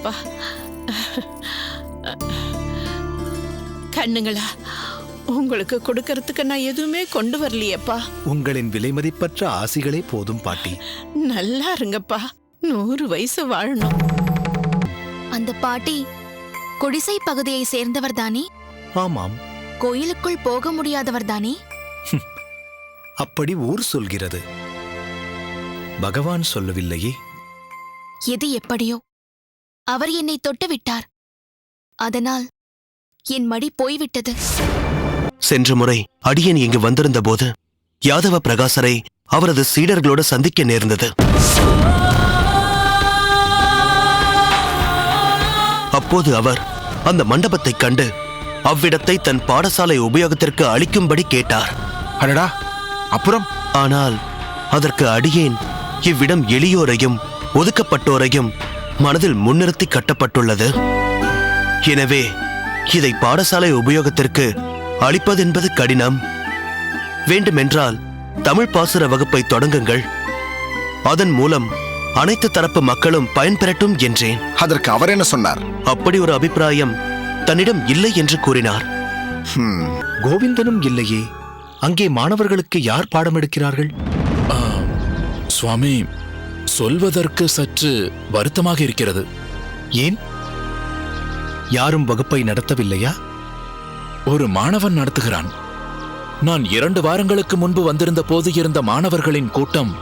இருங்கப்பா. கண்ணுங்களா, உங்களுக்கு கொடுக்கறதுக்கு நான் எதுவுமே கொண்டு வரலையப்பா. உங்களின் விலைமதிப்பற்ற ஆசிகளே போதும் பாட்டி. நல்லா இருங்கப்பா, 100 வயசு வாழணும். அந்த பாட்டி குடிசை பகுதியை சேர்ந்தவர் தானே? ஆமாம். கோயிலுக்குள் போக முடியாதவர் தானே? அப்படி ஊர் சொல்கிறது, பகவான் சொல்லவில்லையே. எது எப்படியோ அவர் என்னை தொட்டுவிட்டார். அதனால் என் மடி போய்விட்டது. சென்ற முறை அடியன் இங்கு வந்திருந்த போது யாதவ பிரகாசரை அவரது சீடர்களோடு சந்திக்க நேர்ந்தது. அப்போது அவர் அந்த மண்டபத்தைக் கண்டு அவ்விடத்தை தன் பாடசாலை உபயோகத்திற்கு அளிக்கும்படி கேட்டார். அடடா, அப்புறம்? ஆனால் அதற்கு அடியேன் இவ்விடம் எளியோரையும் ஒதுக்கப்பட்டோரையும் மனதில் முன்னிறுத்தி கட்டப்பட்டுள்ளது. எனவே இதை பாடசாலை உபயோகத்திற்கு அளிப்பதென்பது கடினம். வேண்டுமென்றால் தமிழ் பாசுர வகுப்பை தொடங்குங்கள், அதன் மூலம் அனைத்து தரப்பு மக்களும் பயன்பெறட்டும் என்றேன். அதற்கு அவர் என்ன சொன்னார்? அப்படி ஒரு அபிப்பிராயம் தன்னிடம் இல்லை என்று கூறினார். கோவிந்தனும் இல்லையே. அங்கே மாணவர்களுக்கு யார் பாடம் எடுக்கிறார்கள்? சுவாமி, சொல்வதற்கு சற்று வருத்தமாக இருக்கிறது. ஏன்? யாரும் வகுப்பை நடத்தவில்லையா? ஒரு மாணவன் நடத்துகிறான். நான் 2 வாரங்களுக்கு முன்பு வந்திருந்த போது இருந்த மாணவர்களின் கூட்டம்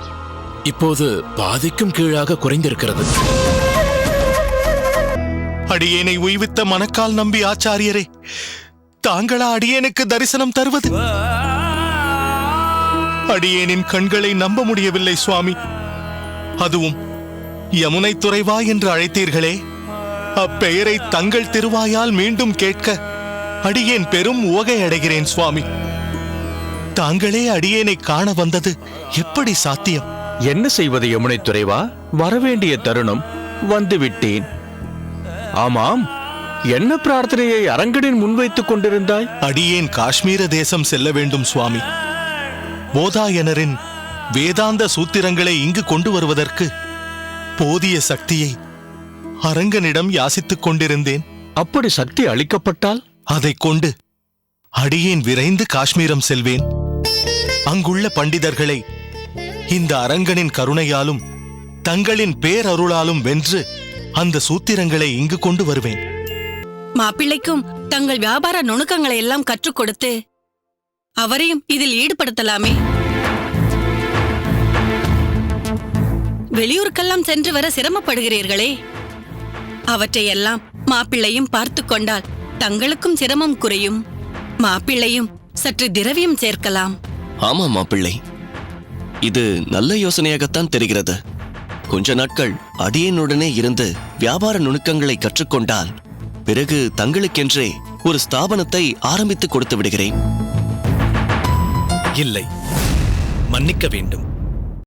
இப்போது பாதிக்கும் கீழாக குறைந்திருக்கிறது. அடியேனை உய்வித்த மணக்கால் நம்பி ஆச்சாரியரே, தாங்களா அடியேனுக்கு தரிசனம் தருவது? அடியேனின் கண்களை நம்ப முடியவில்லை சுவாமி. அதுவும் யமுனை துறைவா என்று அழைத்தீர்களே, அப்பெயரை தங்கள் திருவாயால் மீண்டும் கேட்க அடியேன் பெரும் உவகை அடைகிறேன் சுவாமி. தாங்களே அடியேனை காண வந்தது எப்படி சாத்தியம்? என்ன செய்வது யமுனை துறைவா? வரவேண்டிய தருணம் வந்துவிட்டேன். ஆமாம், என்ன பிரார்த்தனையை அரங்கனின் முன்வைத்துக் கொண்டிருந்தாய்? அடியேன் காஷ்மீர தேசம் செல்ல வேண்டும் சுவாமி. போதாயனரின் வேதாந்த சூத்திரங்களை இங்கு கொண்டு வருவதற்கு போதிய சக்தியை அரங்கனிடம் யாசித்துக் கொண்டிருந்தேன். அப்படி சக்தி அளிக்கப்பட்டால் அதைக் கொண்டு அடியேன் விரைந்து காஷ்மீரம் செல்வேன். அங்குள்ள பண்டிதர்களை இந்த அரங்கனின் கருணையாலும் தங்களின் பேரருளாலும் வென்று அந்த சூத்திரங்களை இங்கு கொண்டு வருவேன். மாப்பிள்ளைக்கும் தங்கள் வியாபார நுணுக்கங்களை எல்லாம் கற்றுக் கொடுத்து அவரையும் இதில் ஈடுபடுத்தலாமே. வெளியூருக்கெல்லாம் சென்று வர சிரமப்படுகிறீர்களே, அவற்றையெல்லாம் மாப்பிள்ளையும் பார்த்து கொண்டால் தங்களுக்கும் சிரமம் குறையும். மாப்பிள்ளையும் சற்று திரவியம் சேர்க்கலாம். ஆமாம் மாப்பிள்ளை, இது நல்ல யோசனையாகத்தான் தெரிகிறது. கொஞ்ச நாட்கள் அடியேனுடனே இருந்து வியாபார நுணுக்கங்களை கற்றுக்கொண்டால் பிறகு தங்களுக்கென்றே ஒரு ஸ்தாபனத்தை ஆரம்பித்து கொடுத்து விடுகிறேன். இல்லை, மன்னிக்க வேண்டும்.